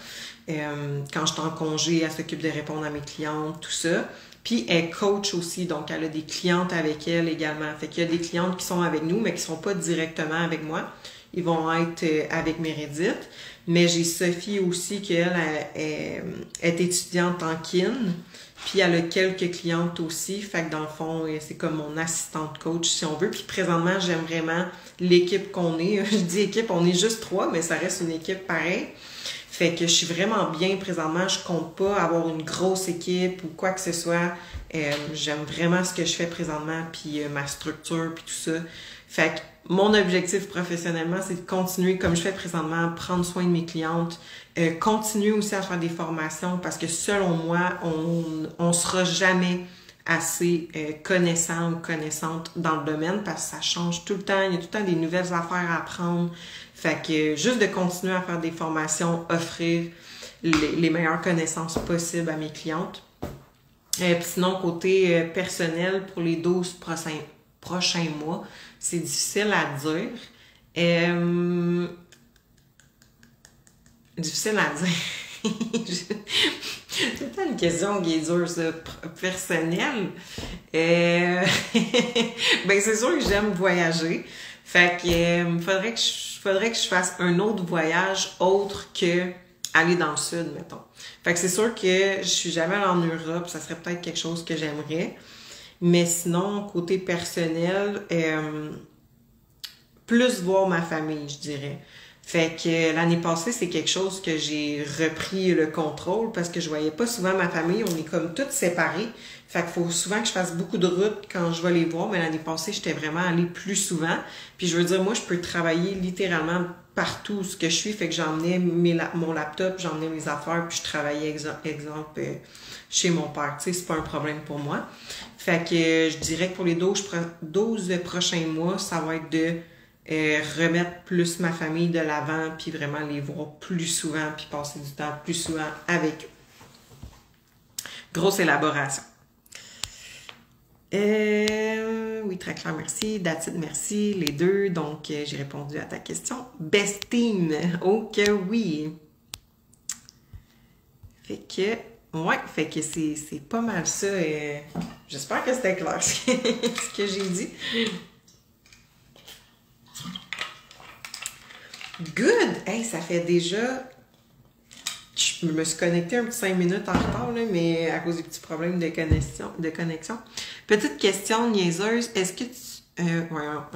Quand je suis en congé, elle s'occupe de répondre à mes clientes, tout ça. Puis elle coach aussi, donc elle a des clientes avec elle également. Fait qu'il y a des clientes qui sont avec nous, mais qui sont pas directement avec moi. Ils vont être avec Meredith. Mais j'ai Sophie aussi, qu'elle est étudiante en kin. Puis elle a quelques clientes aussi. Fait que dans le fond, c'est comme mon assistante coach, si on veut. Puis présentement, j'aime vraiment l'équipe qu'on est. Je dis équipe, on est juste 3, mais ça reste une équipe pareille. Fait que je suis vraiment bien présentement. Je compte pas avoir une grosse équipe ou quoi que ce soit. J'aime vraiment ce que je fais présentement, puis ma structure, puis tout ça. Fait que mon objectif professionnellement, c'est de continuer comme je fais présentement, prendre soin de mes clientes, continuer aussi à faire des formations parce que selon moi, on sera jamais assez connaissant ou connaissante dans le domaine parce que ça change tout le temps. Il y a tout le temps des nouvelles affaires à apprendre. Fait que juste de continuer à faire des formations, offrir les meilleures connaissances possibles à mes clientes. Puis sinon, côté personnel, pour les 12 prochains mois, c'est difficile à dire. Difficile à dire. C'est tout le temps une question qui est dure, ça, personnelle. Ben, c'est sûr que j'aime voyager. Fait que faudrait que je fasse un autre voyage autre que aller dans le sud, mettons. Fait que c'est sûr que je suis jamais allée en Europe, ça serait peut-être quelque chose que j'aimerais. Mais sinon, côté personnel, plus voir ma famille, je dirais. Fait que l'année passée, c'est quelque chose que j'ai repris le contrôle parce que je voyais pas souvent ma famille. On est comme toutes séparées. Fait qu'il faut souvent que je fasse beaucoup de routes quand je vais les voir. Mais l'année passée, j'étais vraiment allée plus souvent. Puis je veux dire, moi, je peux travailler littéralement partout où ce que je suis. Fait que j'emmenais mon laptop, j'emmenais mes affaires, puis je travaillais, exemple, chez mon père. Tu sais, c'est pas un problème pour moi. Fait que je dirais que pour les 12 prochains mois, ça va être de remettre plus ma famille de l'avant, puis vraiment les voir plus souvent, puis passer du temps plus souvent avec eux. Grosse élaboration. Oui, très clair, merci. That's it, merci. Les deux, donc j'ai répondu à ta question. Best team, oh que oui. Fait que c'est pas mal ça. J'espère que c'était clair ce que j'ai dit. Good! Hey, ça fait déjà... Je me suis connectée un petit 5 minutes en retard, là, mais à cause des petits problèmes de connexion. Petite question niaiseuse, est-ce que tu...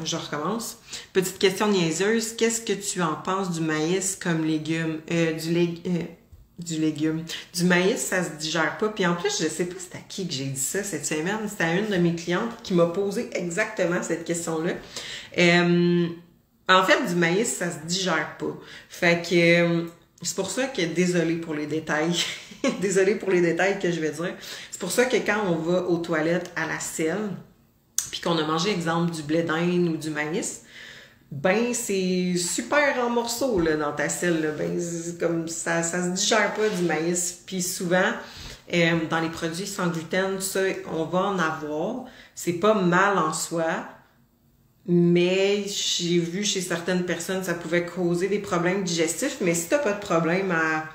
je recommence. Petite question niaiseuse, qu'est-ce que tu en penses du maïs comme légume? Du légume. Du maïs, ça se digère pas. Puis en plus, je sais pas c'est à qui que j'ai dit ça cette semaine. C'était à une de mes clientes qui m'a posé exactement cette question-là. En fait, du maïs, ça se digère pas. Fait que c'est pour ça que désolée pour les détails. Désolée pour les détails que je vais dire. C'est pour ça que quand on va aux toilettes à la selle, puis qu'on a mangé, exemple, du blé d'Inde ou du maïs, ben c'est super en morceaux là, dans ta selle. Là. Ben, c'est comme ça se digère pas du maïs. Puis souvent, dans les produits sans gluten, tout ça, on va en avoir. C'est pas mal en soi. Mais j'ai vu chez certaines personnes, ça pouvait causer des problèmes digestifs. Mais si t'as pas de problème à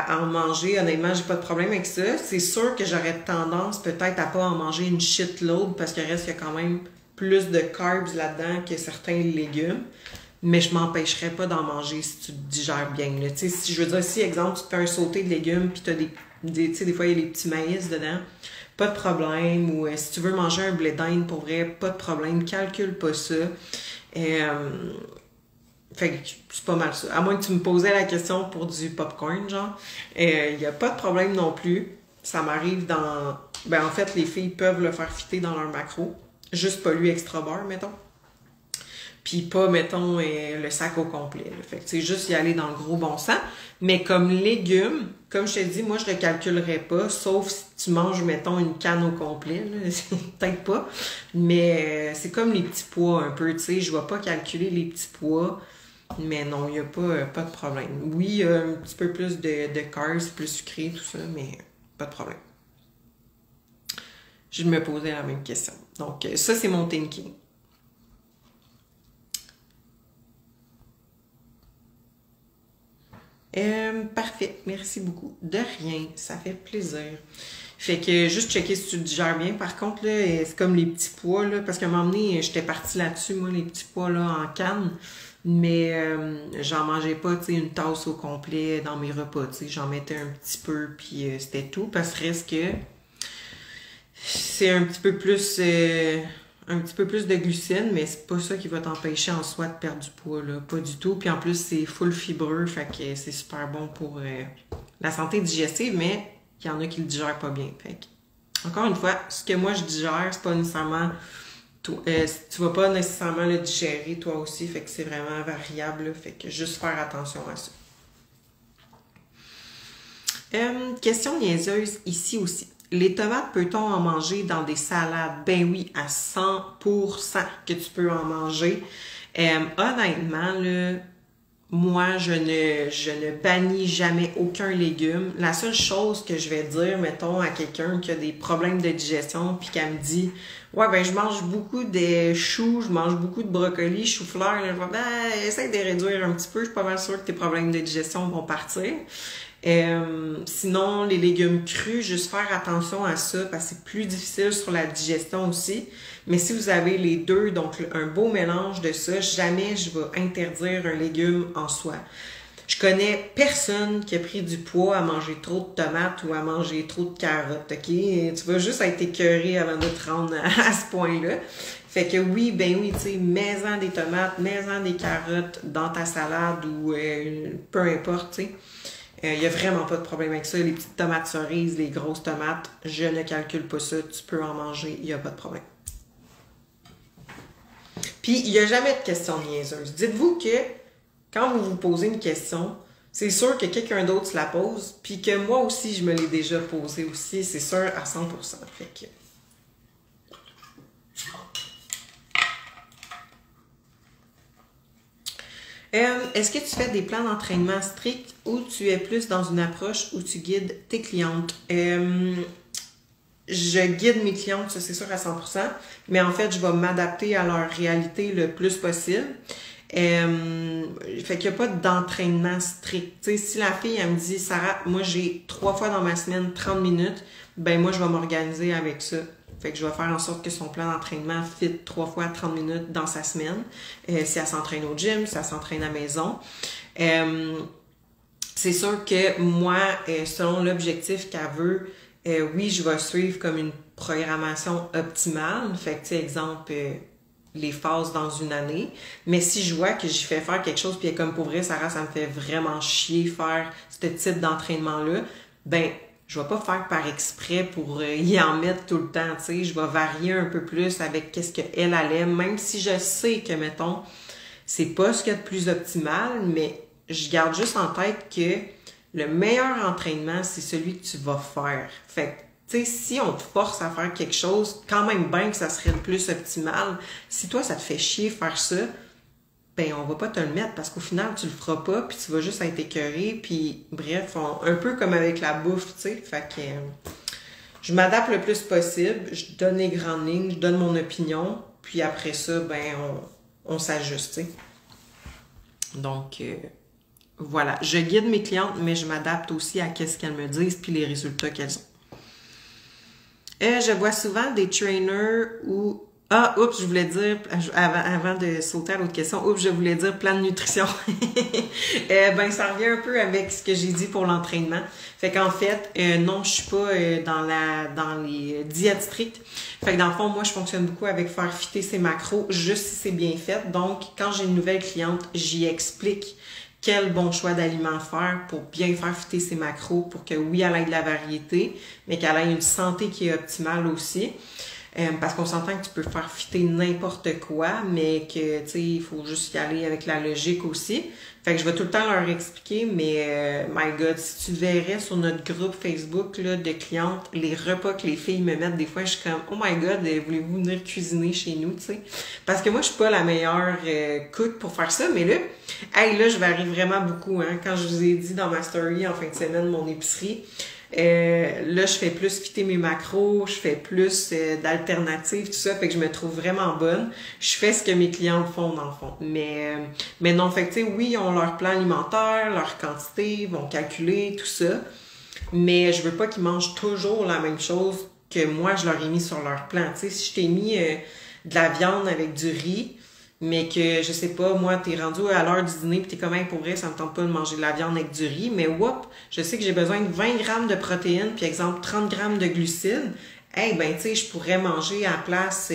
en manger, honnêtement, j'ai pas de problème avec ça. C'est sûr que j'aurais tendance peut-être à pas en manger une shitload parce qu'il reste, il y a quand même plus de carbs là-dedans que certains légumes. Mais je m'empêcherais pas d'en manger si tu te digères bien. Là. Tu sais, si je veux dire, si, exemple, tu te fais un sauté de légumes puis t'as tu sais, des fois, il y a les petits maïs dedans. Pas de problème. Ou si tu veux manger un blé d'Inde, pour vrai, pas de problème. Calcule pas ça. Fait que c'est pas mal ça. À moins que tu me posais la question pour du popcorn, genre. Il y a pas de problème non plus. Ça m'arrive dans... Ben, en fait, les filles peuvent le faire fitter dans leur macro. Juste pas lui extra beurre, mettons. Puis pas, mettons, le sac au complet. Là. Fait que c'est juste y aller dans le gros bon sens. Mais comme légumes, comme je te dis, moi, je le calculerais pas, sauf si tu manges, mettons, une canne au complet. Peut-être pas. Mais c'est comme les petits pois un peu, tu sais. Je vais pas calculer les petits pois. Mais non, il n'y a pas de problème. Oui, un petit peu plus de carbs, plus sucré, tout ça, mais pas de problème. Je me posais la même question. Donc, ça, c'est mon thinking. Parfait. Merci beaucoup. De rien. Ça fait plaisir. Fait que juste checker si tu le digères bien. Par contre, là, c'est comme les petits pois, là, parce qu'à un moment donné, j'étais partie là-dessus, moi, les petits pois là, en canne. Mais j'en mangeais pas, tu sais, une tasse au complet dans mes repas, tu sais. J'en mettais un petit peu, puis c'était tout. Parce que reste que c'est un petit peu plus de glucides, mais c'est pas ça qui va t'empêcher en soi de perdre du poids, là. Pas du tout. Puis en plus, c'est full fibreux, fait que c'est super bon pour la santé digestive, mais il y en a qui le digèrent pas bien. Fait que, encore une fois, ce que moi je digère, c'est pas nécessairement... tu vas pas nécessairement le digérer toi aussi, fait que c'est vraiment variable, là. Fait que juste faire attention à ça. Question niaiseuse ici aussi. Les tomates, peut-on en manger dans des salades? Ben oui, à 100% que tu peux en manger. Honnêtement, là, moi, je ne bannis jamais aucun légume. La seule chose que je vais dire, mettons, à quelqu'un qui a des problèmes de digestion, puis qu'elle me dit « Ouais, ben je mange beaucoup de choux, je mange beaucoup de brocolis, chou-fleur. » Je vais « Ben, essaye de réduire un petit peu, je suis pas mal sûre que tes problèmes de digestion vont partir. » Sinon, les légumes crus, juste faire attention à ça parce que c'est plus difficile sur la digestion aussi. Mais si vous avez les deux, donc un beau mélange de ça, jamais je vais interdire un légume en soi. Je connais personne qui a pris du poids à manger trop de tomates ou à manger trop de carottes, ok? Tu vas juste être écœuré avant de te rendre à ce point-là. Fait que oui, ben oui, tu sais, mets-en des tomates, mets-en des carottes dans ta salade ou peu importe, tu sais. Il n'y a vraiment pas de problème avec ça. Les petites tomates cerises, les grosses tomates, je ne calcule pas ça. Tu peux en manger, il n'y a pas de problème. Puis, il n'y a jamais de questions niaiseuses. Dites-vous que quand vous vous posez une question, c'est sûr que quelqu'un d'autre se la pose, puis que moi aussi, je me l'ai déjà posée aussi, c'est sûr à 100%. Fait que... Est-ce que tu fais des plans d'entraînement stricts ou tu es plus dans une approche où tu guides tes clientes? Je guide mes clientes, ça c'est sûr à 100%, mais en fait, je vais m'adapter à leur réalité le plus possible. Fait qu'il n'y a pas d'entraînement strict. T'sais, si la fille, elle me dit, Sarah, moi j'ai 3 fois dans ma semaine 30 minutes, ben moi je vais m'organiser avec ça. Fait que je vais faire en sorte que son plan d'entraînement fit 3 fois 30 minutes dans sa semaine. Si elle s'entraîne au gym, si elle s'entraîne à la maison. C'est sûr que moi, selon l'objectif qu'elle veut, oui, je vais suivre comme une programmation optimale. Fait que, tu sais, exemple, les phases dans une année. Mais si je vois que j'y fais faire quelque chose, puis comme pour vrai, Sarah, ça me fait vraiment chier faire ce type d'entraînement-là, ben, je vais pas faire par exprès pour y en mettre tout le temps, tu sais. Je vais varier un peu plus avec qu'est-ce qu'elle aime, même si je sais que, mettons, c'est pas ce qu'il y a de plus optimal, mais je garde juste en tête que le meilleur entraînement, c'est celui que tu vas faire. Fait que, tu sais, si on te force à faire quelque chose, quand même bien que ça serait le plus optimal, si toi, ça te fait chier faire ça, ben on va pas te le mettre parce qu'au final, tu le feras pas, puis tu vas juste être écœuré, puis bref, un peu comme avec la bouffe, tu sais. Fait que je m'adapte le plus possible, je donne les grandes lignes, je donne mon opinion, puis après ça, ben on s'ajuste, tu sais. Donc, voilà. Je guide mes clientes, mais je m'adapte aussi à ce qu'elles me disent, puis les résultats qu'elles ont. Je vois souvent des trainers où... Ah, oups, je voulais dire, avant de sauter à l'autre question, oups, je voulais dire plan de nutrition. Ben, ça revient un peu avec ce que j'ai dit pour l'entraînement. Fait qu'en fait, non, je suis pas dans les diètes strictes. Fait que dans le fond, moi, je fonctionne beaucoup avec faire fitter ses macros, juste si c'est bien fait. Donc, quand j'ai une nouvelle cliente, j'y explique quel bon choix d'aliments faire pour bien faire fitter ses macros, pour que oui, elle ait de la variété, mais qu'elle ait une santé qui est optimale aussi. Parce qu'on s'entend que tu peux faire fitter n'importe quoi, mais que, tu sais, il faut juste y aller avec la logique aussi. Fait que je vais tout le temps leur expliquer, mais my God, si tu verrais sur notre groupe Facebook là, de clientes, les repas que les filles me mettent, des fois, je suis comme, oh my God, voulez-vous venir cuisiner chez nous, tu sais? Parce que moi, je suis pas la meilleure cook pour faire ça, mais là, hey, là, je varie vraiment beaucoup, hein. Quand je vous ai dit dans ma story en fin de semaine, mon épicerie, là, je fais plus fitter mes macros, je fais plus d'alternatives, tout ça, fait que je me trouve vraiment bonne. Je fais ce que mes clients font, dans le fond. Mais non, fait que, tu sais, oui, ils ont leur plan alimentaire, leur quantité, ils vont calculer, tout ça. Mais je veux pas qu'ils mangent toujours la même chose que moi, je leur ai mis sur leur plan. Tu sais, si je t'ai mis de la viande avec du riz, mais que, je sais pas, moi, t'es rendu à l'heure du dîner pis t'es comme, hey, pour vrai, ça me tente pas de manger de la viande avec du riz, mais whoop, je sais que j'ai besoin de 20 grammes de protéines, puis exemple, 30 grammes de glucides. Hey, ben, tu sais, je pourrais manger à la place,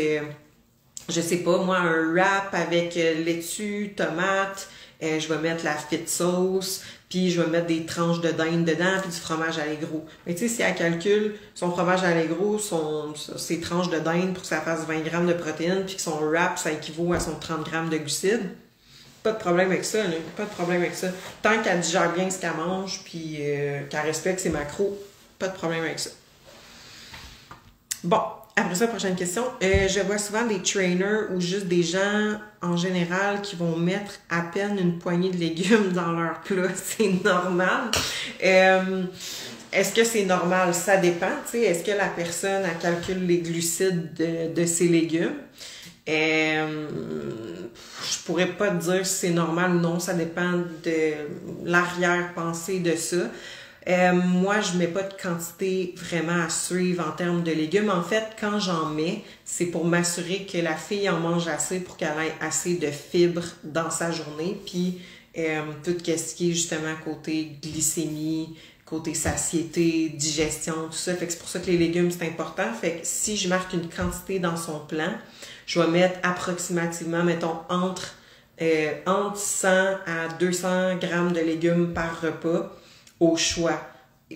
je sais pas, moi, un wrap avec laitue, tomate, je vais mettre la fit sauce, puis je vais mettre des tranches de dinde dedans, puis du fromage allégro. Mais tu sais, si elle calcule son fromage allégro, ses tranches de dinde pour que ça fasse 20 grammes de protéines, puis que son wrap, ça équivaut à son 30 grammes de glucides, pas de problème avec ça, là. Pas de problème avec ça. Tant qu'elle digère bien ce qu'elle mange, puis qu'elle respecte ses macros, pas de problème avec ça. Bon, après ça, prochaine question. Je vois souvent des trainers ou juste des gens en général qui vont mettre à peine une poignée de légumes dans leur plat. C'est normal. Est-ce que c'est normal? Ça dépend. Tu sais, est-ce que la personne elle calcule les glucides de ses légumes? Je pourrais pas te dire si c'est normal ou non. Ça dépend de l'arrière-pensée de ça. Moi, je mets pas de quantité vraiment à suivre en termes de légumes. En fait, quand j'en mets, c'est pour m'assurer que la fille en mange assez pour qu'elle ait assez de fibres dans sa journée. Puis, tout ce qui est justement côté glycémie, côté satiété, digestion, tout ça. Fait que c'est pour ça que les légumes, c'est important. Fait que si je marque une quantité dans son plan, je vais mettre approximativement, mettons, entre 100 à 200 grammes de légumes par repas au choix.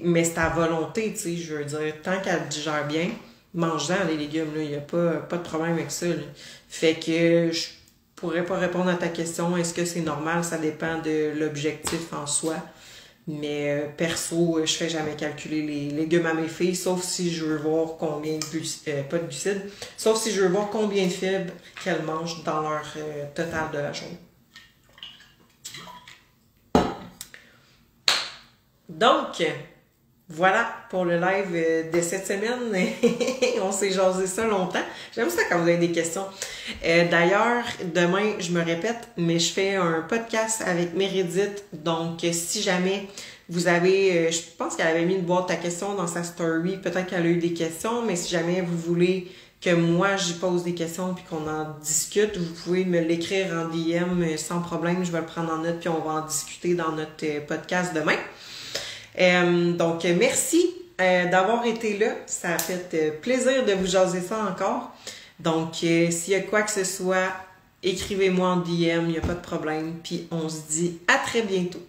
Mais c'est à volonté, tu sais, je veux dire, tant qu'elle digère bien, mange-en les légumes, là, il n'y a pas de problème avec ça, là. Fait que je pourrais pas répondre à ta question, est-ce que c'est normal? Ça dépend de l'objectif en soi. Mais perso, je fais jamais calculer les légumes à mes filles, sauf si je veux voir combien de pas de glucides, sauf si je veux voir combien de fibres qu'elles mangent dans leur total de la journée. Donc, voilà pour le live de cette semaine. On s'est jasé ça longtemps. J'aime ça quand vous avez des questions. D'ailleurs, demain, je me répète, mais je fais un podcast avec Mérédith. Donc, si jamais vous avez... je pense qu'elle avait mis une boîte à questions dans sa story. Peut-être qu'elle a eu des questions, mais si jamais vous voulez que moi, j'y pose des questions puis qu'on en discute, vous pouvez me l'écrire en DM sans problème. Je vais le prendre en note puis on va en discuter dans notre podcast demain. Donc, merci d'avoir été là. Ça a fait plaisir de vous jaser ça encore. Donc, s'il y a quoi que ce soit, écrivez-moi en DM, il n'y a pas de problème. Puis, on se dit à très bientôt.